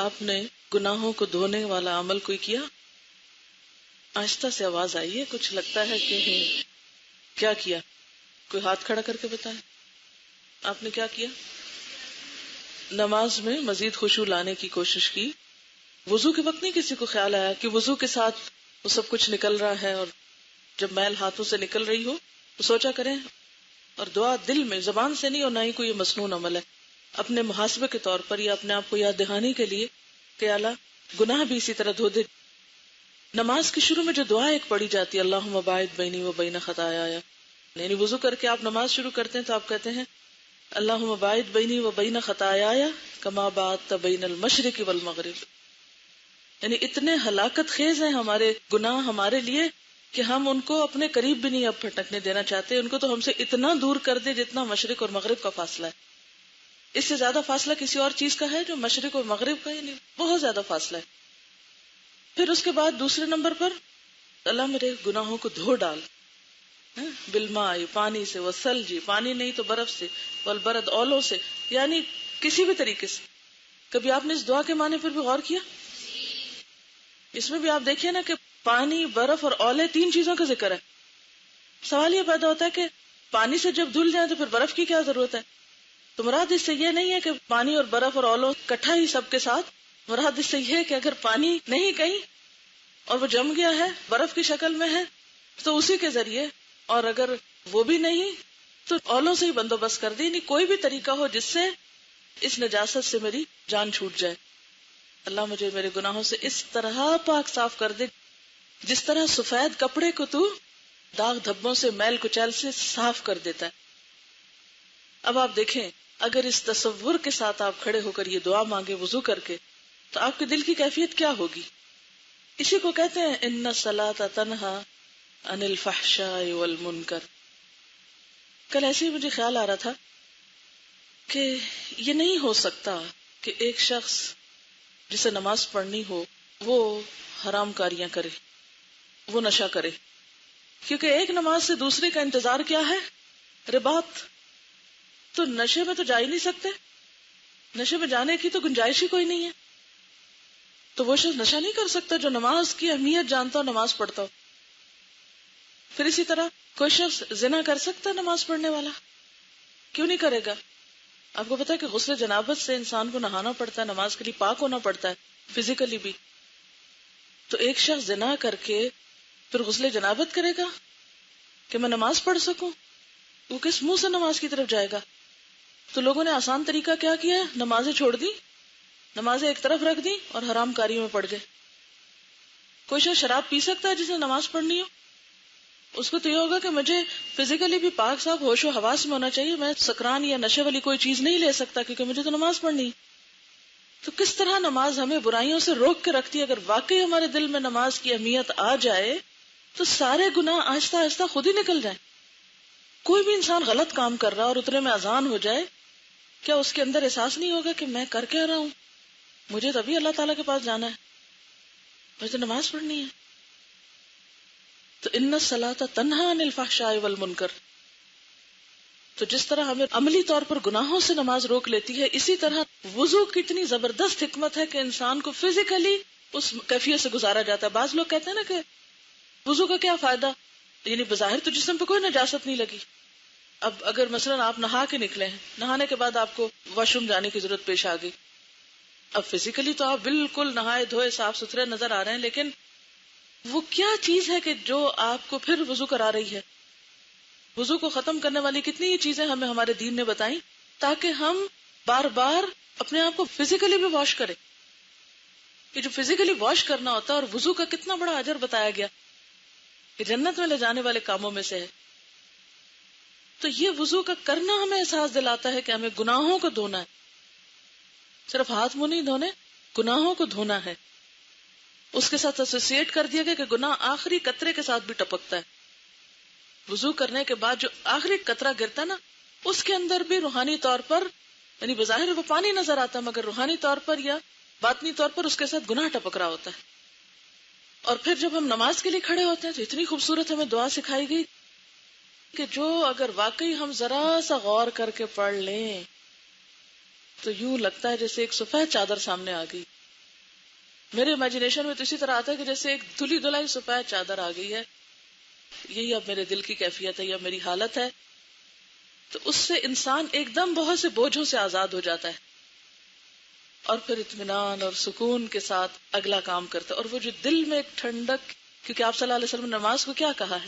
آپ نے گناہوں کو دھونے والا عمل کوئی کیا؟ آہستہ سے آواز آئی ہے، کچھ لگتا ہے کہ کیا کیا؟ کوئی ہاتھ کھڑا کر کے بتائیں، آپ نے کیا کیا؟ نماز میں مزید خشوع لانے کی کوشش کی. وضو کے وقت نہیں کسی کو خیال آیا کہ وضو کے ساتھ وہ سب کچھ نکل رہا ہے، اور جب میل ہاتھوں سے نکل رہی ہو تو سوچا کریں. اور دعا دل میں، زبان سے نہیں، اور نہ ہی کوئی مسنون عمل ہے. اپنے محاسبے کے طور پر یا اپنے آپ کو یاد دہانی کے لیے کہ اللہ گناہ بھی اسی طرح دھو دے. نماز کے شروع میں جو دعا ایک پڑھی جاتی ہے، اللہم باعد بینی و بین خطایا، یعنی وضو کر کے آپ نماز شروع کرتے ہیں تو آپ کہتے ہیں اللہم باعد بینی و بین خطایا کما باعدت بین المشرق والمغرب. یعنی اتنے ہلاکت خیز ہیں ہمارے گناہ ہمارے لیے کہ ہم ان کو اپنے قریب بھی نہیں اب پھٹکنے دینا چاہتے. ان کو تو ہم سے اتنا دور کر دے جتنا مشرق اور مغرب کا فاصلہ ہے. اس سے زیادہ فاصلہ کسی اور چیز کا ہے جو مشرق اور مغرب کا؟ یعنی بہت زیادہ فاصلہ ہے. پھر اس کے بعد دوسرے نمبر پر اللہ میرے گناہوں کو دھو ڈال بالماء، پانی سے، والثلج، پانی نہیں تو برف سے، والبرد، اولوں سے، یعنی کسی بھی طریقے سے. کبھی آپ نے اس دعا کے معنی پر بھی غور کیا؟ اس میں بھی آپ دیکھیے نا کہ پانی، برف اور اولے، تین چیزوں کا ذکر ہے. سوال یہ پیدا ہوتا ہے کہ پانی سے جب دھل جائے تو پھر برف کی کیا ضرورت ہے؟ تو مراد اس سے یہ نہیں ہے کہ پانی اور برف اور اولوں اکٹھا ہی سب کے ساتھ. مراد اس سے یہ ہے کہ اگر پانی نہیں کہیں اور وہ جم گیا ہے، برف کی شکل میں ہے، تو اسی کے ذریعے، اور اگر وہ بھی نہیں تو اولوں سے ہی بندوبست کر دی. نہیں کوئی بھی طریقہ ہو جس سے اس نجاست سے میری جان چھوٹ جائے. اللہ مجھے میرے گناہوں سے اس طرح پاک صاف کر دے جس طرح سفید کپڑے کو تو داغ دھبوں سے، میل کچیل سے صاف کر دیتا ہے. اب آپ دیکھیں، اگر اس تصور کے ساتھ آپ کھڑے ہو کر یہ دعا مانگے وضو کر کے تو آپ کے دل کی کیفیت کیا ہوگی؟ اسی کو کہتے ہیں ان الصلاۃ تنہا عن الفحشاء والمنکر. کل ایسے ہی مجھے خیال آ رہا تھا کہ یہ نہیں ہو سکتا کہ ایک شخص جسے نماز پڑھنی ہو وہ حرام کاریاں کرے، وہ نشہ کرے. کیونکہ ایک نماز سے دوسرے کا انتظار کیا ہے؟ رباط. تو نشے میں تو جا ہی نہیں سکتے، نشے میں جانے کی تو گنجائش ہی کوئی نہیں ہے. تو وہ شخص نشہ نہیں کر سکتا جو نماز کی اہمیت جانتا ہو، نماز پڑھتا ہو. پھر اسی طرح کوئی شخص زنا کر سکتا ہے نماز پڑھنے والا؟ کیوں نہیں کرے گا؟ آپ کو پتا ہے کہ غسل جنابت سے انسان کو نہانا پڑتا ہے، نماز کے لیے پاک ہونا پڑتا ہے، فزیکلی بھی. تو ایک شخص زنا کر کے پھر غسل جنابت کرے گا کہ میں نماز پڑھ سکوں؟ وہ کس منہ سے نماز کی طرف جائے گا؟ تو لوگوں نے آسان طریقہ کیا کیا ہے؟ نمازیں چھوڑ دی، نمازیں ایک طرف رکھ دی اور حرام کاریوں میں پڑ گئے. کوئی شخص شراب پی سکتا ہے جسے نماز پڑھنی ہو؟ اس کو تو یہ ہوگا کہ مجھے فزیکلی بھی پاک صاف ہوش و حواس میں ہونا چاہیے، میں سکران یا نشے والی کوئی چیز نہیں لے سکتا کیونکہ مجھے تو نماز پڑھنی. تو کس طرح نماز ہمیں برائیوں سے روک کے رکھتی ہے؟ اگر واقعی ہمارے دل میں نماز کی اہمیت آ جائے تو سارے گناہ آہستہ آہستہ خود ہی نکل جائیں. کوئی بھی انسان غلط کام کر رہا اور اتنے میں اذان ہو جائے، کیا اس کے اندر احساس نہیں ہوگا کہ میں کر کیا رہا ہوں؟ مجھے تبھی اللہ تعالیٰ کے پاس جانا ہے، مجھے تو نماز پڑھنی ہے. تو ان الصلاۃ تنہا عن الفحشاء والمنکر. تو جس طرح ہمیں عملی طور پر گناہوں سے نماز روک لیتی ہے، اسی طرح وضو کی اتنی زبردست حکمت ہے کہ انسان کو فزیکلی اس کیفیت سے گزارا جاتا ہے. بعض لوگ کہتے ہیں نا کہ وضو کا کیا فائدہ، یعنی بظاہر تو جسم پہ کوئی نجاست نہیں لگی. اب اگر مثلا آپ نہا کے نکلے ہیں، نہانے کے بعد آپ کو واش روم جانے کی ضرورت پیش آ گئی، اب فزیکلی تو آپ بالکل نہائے دھوئے صاف ستھرے نظر آ رہے ہیں، لیکن وہ کیا چیز ہے کہ جو آپ کو پھر وضو کرا رہی ہے؟ وضو کو ختم کرنے والی کتنی ہی چیزیں ہمیں ہمارے دین نے بتائیں تاکہ ہم بار بار اپنے آپ کو فزیکلی بھی واش کریں. کہ جو فزیکلی واش کرنا ہوتا ہے، اور وضو کا کتنا بڑا اجر بتایا گیا کہ جنت میں لے جانے والے کاموں میں سے ہے. تو یہ وضو کا کرنا ہمیں احساس دلاتا ہے کہ ہمیں گناہوں کو دھونا ہے. صرف ہاتھ منہ نہیں دھونے، گناہوں کو دھونا ہے. اس کے ساتھ ایسوسیٹ کر دیا گیا کہ گناہ آخری قطرے کے ساتھ بھی ٹپکتا ہے. وضو کرنے کے بعد جو آخری قطرہ گرتا نا، اس کے اندر بھی روحانی طور پر، یعنی بظاہر وہ پانی نظر آتا ہے مگر روحانی طور پر یا باطنی طور پر اس کے ساتھ گناہ ٹپک رہا ہوتا ہے. اور پھر جب ہم نماز کے لیے کھڑے ہوتے ہیں تو اتنی خوبصورت ہمیں دعا سکھائی گئی کہ جو اگر واقعی ہم ذرا سا غور کر کے پڑھ لیں تو یوں لگتا ہے جیسے ایک سفید چادر سامنے آ گئی. میرے امیجنیشن میں تو اسی طرح آتا ہے کہ جیسے ایک دھلی دھلائی سفید چادر آ گئی ہے، یہی اب میرے دل کی کیفیت ہے یا میری حالت ہے. تو اس سے انسان ایک دم بہت سے بوجھوں سے آزاد ہو جاتا ہے اور پھر اطمینان اور سکون کے ساتھ اگلا کام کرتا ہے. اور وہ جو دل میں ایک ٹھنڈک، کیونکہ آپ صلی اللہ علیہ وسلم نے نماز کو کیا کہا ہے،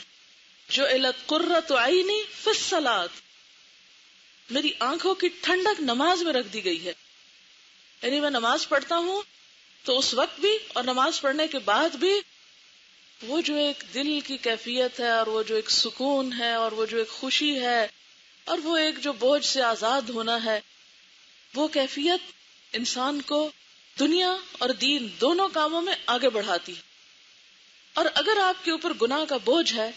جو الت قرۃ عینی فی الصلاۃ، میری آنکھوں کی ٹھنڈک نماز میں رکھ دی گئی ہے. یعنی میں نماز پڑھتا ہوں تو اس وقت بھی اور نماز پڑھنے کے بعد بھی وہ جو ایک دل کی کیفیت ہے اور وہ جو ایک سکون ہے اور وہ جو ایک خوشی ہے اور وہ ایک جو بوجھ سے آزاد ہونا ہے، وہ کیفیت انسان کو دنیا اور دین دونوں کاموں میں آگے بڑھاتی. اور اگر آپ کے اوپر گناہ کا بوجھ ہے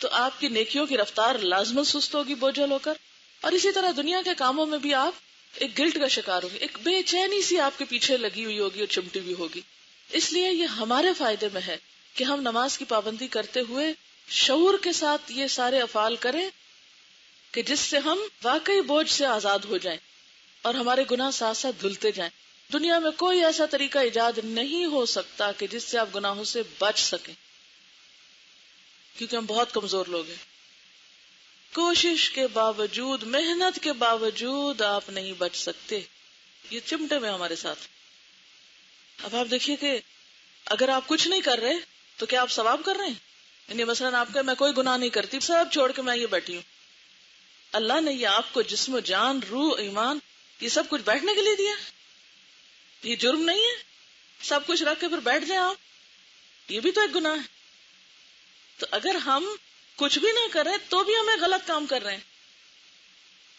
تو آپ کی نیکیوں کی رفتار لازماً سست ہوگی بوجھل ہو کر، اور اسی طرح دنیا کے کاموں میں بھی آپ ایک گلٹ کا شکار ہوگی، ایک بے چینی سی آپ کے پیچھے لگی ہوئی ہوگی اور چمٹی ہوئی ہوگی. اس لیے یہ ہمارے فائدے میں ہے کہ ہم نماز کی پابندی کرتے ہوئے شعور کے ساتھ یہ سارے افعال کریں کہ جس سے ہم واقعی بوجھ سے آزاد ہو جائیں اور ہمارے گناہ ساتھ ساتھ دھلتے جائیں. دنیا میں کوئی ایسا طریقہ ایجاد نہیں ہو سکتا کہ جس سے آپ گناہوں سے بچ سکیں، کیونکہ ہم بہت کمزور لوگ ہیں. کوشش کے باوجود، محنت کے باوجود آپ نہیں بچ سکتے. یہ چمٹے میں ہمارے ساتھ. اب آپ دیکھیے کہ اگر آپ کچھ نہیں کر رہے تو کیا آپ ثواب کر رہے ہیں؟ یعنی مثلاً آپ کا میں کوئی گناہ نہیں کرتی، سب چھوڑ کے میں یہ بیٹھی ہوں. اللہ نے یہ آپ کو جسم و جان، روح، ایمان، یہ سب کچھ بیٹھنے کے لیے دیا. یہ جرم نہیں ہے سب کچھ رکھ کے پھر بیٹھ جائیں آپ؟ یہ بھی تو ایک گناہ ہے. تو اگر ہم کچھ بھی نہ کریں تو بھی ہمیں غلط کام کر رہے ہیں،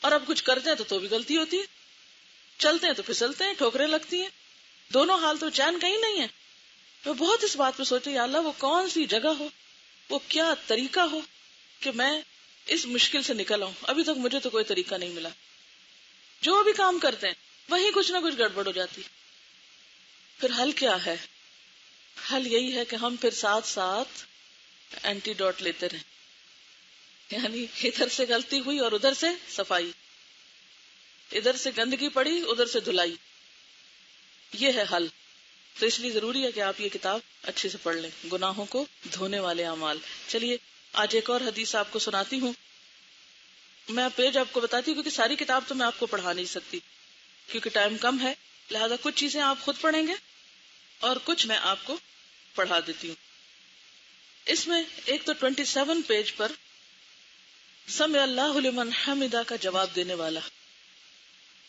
اور اب کچھ کرتے ہیں تو بھی غلطی ہوتی ہے. چلتے ہیں تو پھسلتے ہیں، ٹھوکریں لگتی ہیں. دونوں حال تو چین کہیں نہیں ہے. میں بہت اس بات پہ سوچتی یا اللہ وہ کون سی جگہ ہو، وہ کیا طریقہ ہو کہ میں اس مشکل سے نکل آؤں. ابھی تک مجھے تو کوئی طریقہ نہیں ملا. جو بھی کام کرتے ہیں وہیں کچھ نہ کچھ گڑبڑ ہو جاتی. پھر حل کیا ہے؟ حل یہی ہے کہ ہم پھر ساتھ ساتھ اینٹی ڈوٹ لیتے رہیں. یعنی ادھر سے غلطی ہوئی اور ادھر سے صفائی، ادھر سے گندگی پڑی ادھر سے دھلائی. یہ ہے حل. تو اس لیے ضروری ہے کہ آپ یہ کتاب اچھے سے پڑھ لیں، گناہوں کو دھونے والے اعمال. چلیے آج ایک اور حدیث آپ کو سناتی ہوں. میں پیج آپ کو بتاتی ہوں کیونکہ ساری کتاب تو میں آپ کو پڑھا نہیں سکتی کیونکہ ٹائم کم ہے، لہذا کچھ چیزیں آپ خود پڑھیں گے اور کچھ میں آپ کو پڑھا دیتی ہوں. اس میں ایک تو 27 پیج پر سمع اللہ لمن حمدہ کا جواب دینے والا.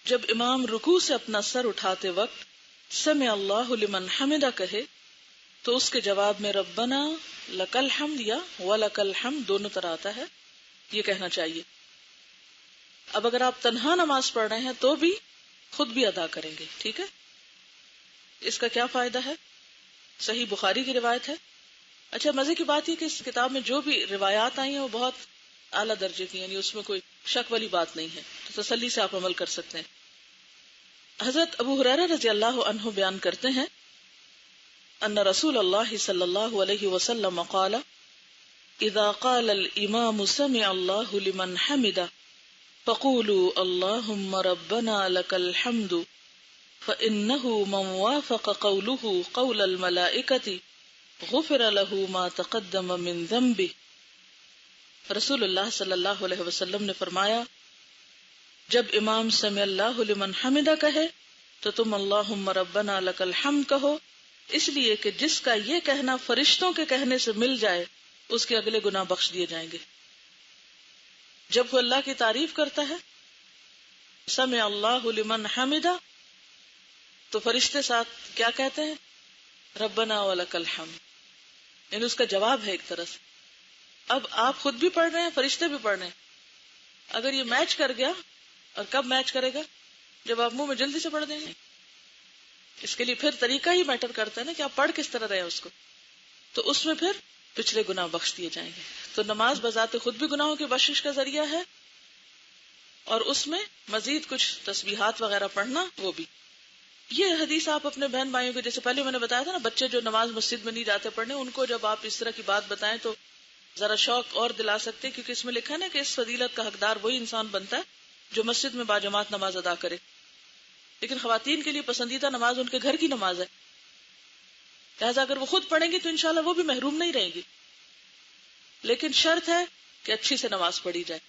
جب امام رکوع سے اپنا سر اٹھاتے وقت سمع اللہ لمن حمدہ کہے تو اس کے جواب میں ربنا لک الحمد یا ولک الحمد دونوں طرح آتا ہے، یہ کہنا چاہیے. اب اگر آپ تنہا نماز پڑھ رہے ہیں تو بھی خود بھی ادا کریں گے، ٹھیک ہے. اس کا کیا فائدہ ہے؟ صحیح بخاری کی روایت ہے. اچھا مزے کی بات یہ کہ اس کتاب میں جو بھی روایات آئی ہیں وہ بہت اعلیٰ درجے کی، یعنی اس میں کوئی شک والی بات نہیں ہے، تو تسلی سے آپ عمل کر سکتے ہیں. حضرت ابو ہریرہ رضی اللہ عنہ بیان کرتے ہیں ان رسول اللہ صلی اللہ علیہ وسلم قال اذا قال الامام سمع اللہ لمن حمدہ فقولوا اللہم ربنا لک الحمد فإنه من وافق قوله قول الملائکة غفر له ما تقدم من ذنبه. رسول اللہ صلی اللہ علیہ وسلم نے فرمایا جب امام سمع اللہ لمن حمدہ کہے تو تم اللہم ربنا لک الحمد کہو، اس لیے کہ جس کا یہ کہنا فرشتوں کے کہنے سے مل جائے اس کے اگلے گناہ بخش دیے جائیں گے. جب وہ اللہ کی تعریف کرتا ہے سمع اللہ لمن حمدہ تو فرشتے ساتھ کیا کہتے ہیں؟ ربنا ولک الحمد، یعنی اس کا جواب ہے ایک طرح سے. اب آپ خود بھی پڑھ رہے ہیں، فرشتے بھی پڑھ رہے ہیں. اگر یہ میچ کر گیا، اور کب میچ کرے گا؟ جب آپ منہ میں جلدی سے پڑھ دیں گے. اس کے لیے پھر طریقہ ہی میٹر کرتا ہے نا کہ آپ پڑھ کس طرح رہے اس کو. تو اس میں پھر پچھلے گناہ بخش دیے جائیں گے. تو نماز بذات خود بھی گناہوں کی بخشش کا ذریعہ ہے، اور اس میں مزید کچھ تسبیحات وغیرہ پڑھنا وہ بھی. یہ حدیث آپ اپنے بہن بھائیوں کو، جیسے پہلے میں نے بتایا تھا نا، بچے جو نماز مسجد میں نہیں جاتے پڑھنے، ان کو جب آپ اس طرح کی بات بتائیں تو ذرا شوق اور دلا سکتے ہیں، کیونکہ اس میں لکھا ہے نا کہ اس فضیلت کا حقدار وہی انسان بنتا ہے جو مسجد میں باجماعت نماز ادا کرے. لیکن خواتین کے لیے پسندیدہ نماز ان کے گھر کی نماز ہے. لہٰذا اگر وہ خود پڑھیں گی تو انشاءاللہ وہ بھی محروم نہیں رہیں گی، لیکن شرط ہے کہ اچھی سے نماز پڑھی جائے۔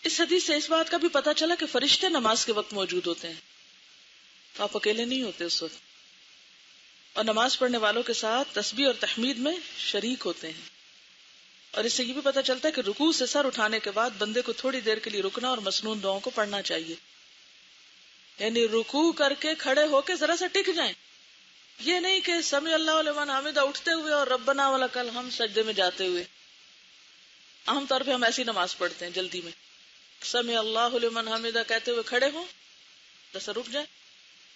اس حدیث سے اس بات کا بھی پتہ چلا کہ فرشتے نماز کے وقت موجود ہوتے ہیں، تو آپ اکیلے نہیں ہوتے اس وقت، اور نماز پڑھنے والوں کے ساتھ تسبیح اور تحمید میں شریک ہوتے ہیں۔ اور اس سے یہ بھی پتہ چلتا ہے کہ رکوع سے سر اٹھانے کے بعد بندے کو تھوڑی دیر کے لیے رکنا اور مسنون دعاؤں کو پڑھنا چاہیے، یعنی رکوع کر کے کھڑے ہو کے ذرا سا ٹک جائیں، یہ نہیں کہ سمیع اللہ لمن حمدہ اٹھتے ہوئے اور ربنا ولک الحمد سجدے میں جاتے ہوئے۔ عام طور پہ ہم ایسی نماز پڑھتے ہیں جلدی میں، سمیع اللہ لمن حمدہ کہتے ہوئے کھڑے ہوں، ذرا رک جائیں،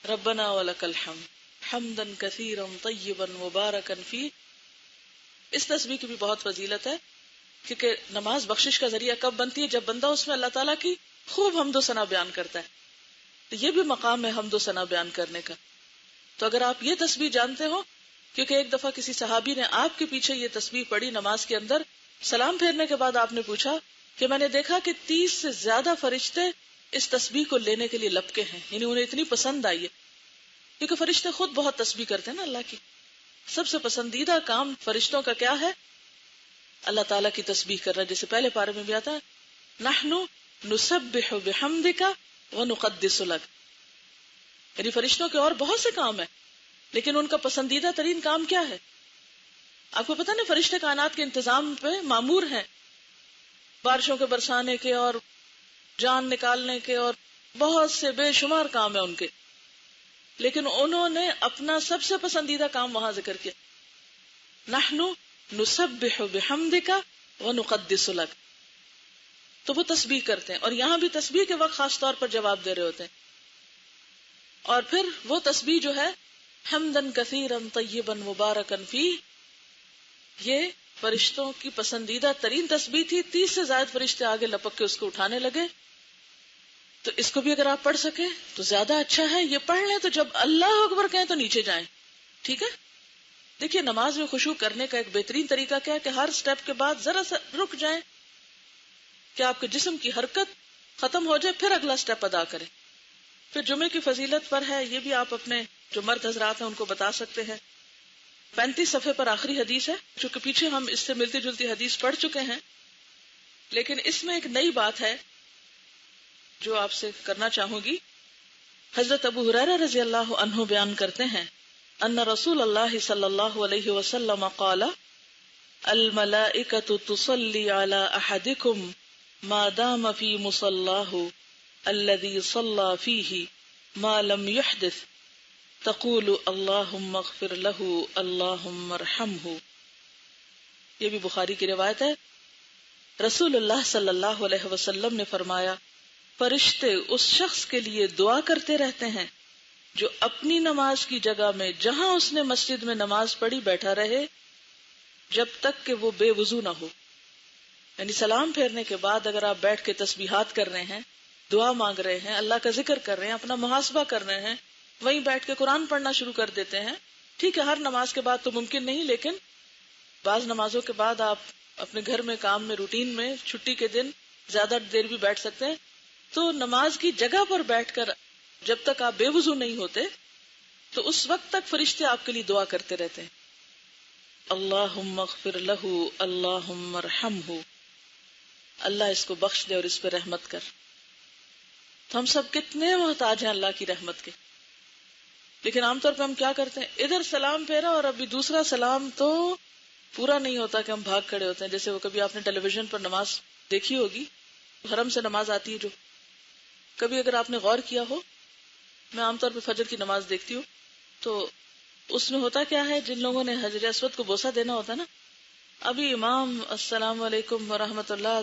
ربنا ولک الحمد حمدا کثیرا طیبا مبارکا فیہ۔ اس تسبیح کی بھی بہت فضیلت ہے، کیونکہ نماز بخشش کا ذریعہ کب بنتی ہے؟ جب بندہ اس میں اللہ تعالیٰ کی خوب حمد و ثنا بیان کرتا ہے، تو یہ بھی مقام ہے حمد و ثنا بیان کرنے کا۔ تو اگر آپ یہ تسبیح جانتے ہو، کیونکہ ایک دفعہ کسی صحابی نے آپ کے پیچھے یہ تسبیح پڑھی نماز کے اندر، سلام پھیرنے کے بعد آپ نے پوچھا کہ میں نے دیکھا کہ 30 سے زیادہ فرشتے اس تسبیح کو لینے کے لیے لپکے ہیں، یعنی انہیں اتنی پسند آئی ہے، کیونکہ فرشتے خود بہت تسبیح کرتے ہیں نا اللہ کی۔ سب سے پسندیدہ کام فرشتوں کا کیا ہے؟ اللہ تعالیٰ کی تسبیح کرنا، جیسے پہلے پارے میں بھی آتا ہے نحن نسبح بحمدک ونقدس لک، یعنی فرشتوں کے اور بہت سے کام ہیں، لیکن ان کا پسندیدہ ترین کام کیا ہے؟ آپ کو پتہ نہیں فرشتے کائنات کے انتظام پہ مامور ہیں، بارشوں کے برسانے کے اور جان نکالنے کے اور بہت سے بے شمار کام ہیں ان کے، لیکن انہوں نے اپنا سب سے پسندیدہ کام وہاں ذکر کیا، نحن نسبح بحمدک ونقدس لک، تو وہ تسبیح کرتے ہیں، اور یہاں بھی تسبیح کے وقت خاص طور پر جواب دے رہے ہوتے ہیں، اور پھر وہ تسبیح جو ہے حمدا کثیرا طیبا مبارکا فیہ، یہ فرشتوں کی پسندیدہ ترین تسبیح تھی۔ 30 سے زائد فرشتے آگے لپک کے اس کو اٹھانے لگے، تو اس کو بھی اگر آپ پڑھ سکیں تو زیادہ اچھا ہے۔ یہ پڑھ لیں تو جب اللہ اکبر کہیں تو نیچے جائیں، ٹھیک ہے؟ دیکھیے نماز میں خشوع کرنے کا ایک بہترین طریقہ کیا ہے کہ ہر سٹیپ کے بعد ذرا سا رک جائیں کہ آپ کے جسم کی حرکت ختم ہو جائے، پھر اگلا سٹیپ ادا کریں۔ پھر جمعے کی فضیلت پر ہے، یہ بھی آپ اپنے جو مرد حضرات ہیں ان کو بتا سکتے ہیں۔ 35 صفحے پر آخری حدیث ہے، چونکہ پیچھے ہم اس سے ملتی جلتی حدیث پڑھ چکے ہیں، لیکن اس میں ایک نئی بات ہے جو آپ سے کرنا چاہوں گی۔ حضرت ابو ہریرہ رضی اللہ عنہ بیان کرتے ہیں ان رسول اللہ صلی اللہ علیہ وسلم قال الملائکۃ تصلی علی احدکم ما دام فی مصلاہ الذی صلی فیہ ما لم یحدث تقول اللہم اغفر لہ اللہم ارحمہ۔ یہ بھی بخاری کی روایت ہے۔ رسول اللہ صلی اللہ علیہ وسلم نے فرمایا، فرشتے اس شخص کے لیے دعا کرتے رہتے ہیں جو اپنی نماز کی جگہ میں جہاں اس نے مسجد میں نماز پڑھی بیٹھا رہے جب تک کہ وہ بے وضو نہ ہو۔ یعنی سلام پھیرنے کے بعد اگر آپ بیٹھ کے تسبیحات کر رہے ہیں، دعا مانگ رہے ہیں، اللہ کا ذکر کر رہے ہیں، اپنا محاسبہ کر رہے ہیں، وہیں بیٹھ کے قرآن پڑھنا شروع کر دیتے ہیں، ٹھیک ہے ہر نماز کے بعد تو ممکن نہیں، لیکن بعض نمازوں کے بعد آپ اپنے گھر میں کام میں روٹین میں چھٹی کے دن زیادہ دیر بھی بیٹھ سکتے ہیں، تو نماز کی جگہ پر بیٹھ کر جب تک آپ بے وضو نہیں ہوتے تو اس وقت تک فرشتے آپ کے لیے دعا کرتے رہتے ہیں، اللہم اغفر لہ اللہم ارحمہ، اللہ اس کو بخش دے اور اس پہ رحمت کر۔ تو ہم سب کتنے محتاج ہیں اللہ کی رحمت کے، لیکن عام طور پہ ہم کیا کرتے ہیں، ادھر سلام پھیرا اور ابھی دوسرا سلام تو پورا نہیں ہوتا کہ ہم بھاگ کھڑے ہوتے ہیں۔ جیسے وہ کبھی آپ نے ٹیلی ویژن پر نماز دیکھی ہوگی، حرم سے نماز آتی ہے جو، کبھی اگر آپ نے غور کیا ہو، میں عام طور پہ فجر کی نماز دیکھتی ہوں، تو اس میں ہوتا کیا ہے، جن لوگوں نے حجر اسود کو بوسہ دینا ہوتا ہے نا، ابھی امام السلام علیکم ورحمۃ اللہ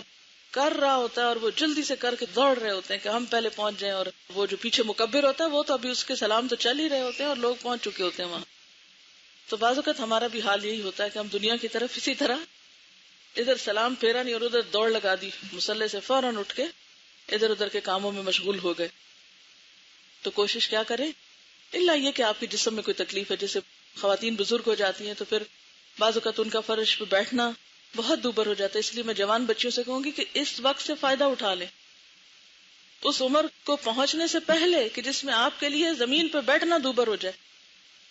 کر رہا ہوتا ہے اور وہ جلدی سے کر کے دوڑ رہے ہوتے ہیں کہ ہم پہلے پہنچ جائیں، اور وہ جو پیچھے مکبر ہوتا ہے وہ تو ابھی اس کے سلام تو چل ہی رہے ہوتے ہیں اور لوگ پہنچ چکے ہوتے ہیں وہاں۔ تو بعض اوقات ہمارا بھی حال یہی ہوتا ہے کہ ہم دنیا کی طرف اسی طرح ادھر سلام پھیرا نہیں اور ادھر دوڑ لگا دی، مصلی سے فوراً اٹھ کے ادھر ادھر کے کاموں میں مشغول ہو گئے۔ تو کوشش کیا کریں، الا یہ کہ آپ کے جسم میں کوئی تکلیف ہے، جیسے خواتین بزرگ ہو جاتی ہیں تو پھر بعض اوقات ان کا فرش پہ بیٹھنا بہت دوبر ہو جاتا ہے، اس لیے میں جوان بچیوں سے کہوں گی کہ اس وقت سے فائدہ اٹھا لیں، اس عمر کو پہنچنے سے پہلے کہ جس میں آپ کے لیے زمین پہ بیٹھنا دوبر ہو جائے۔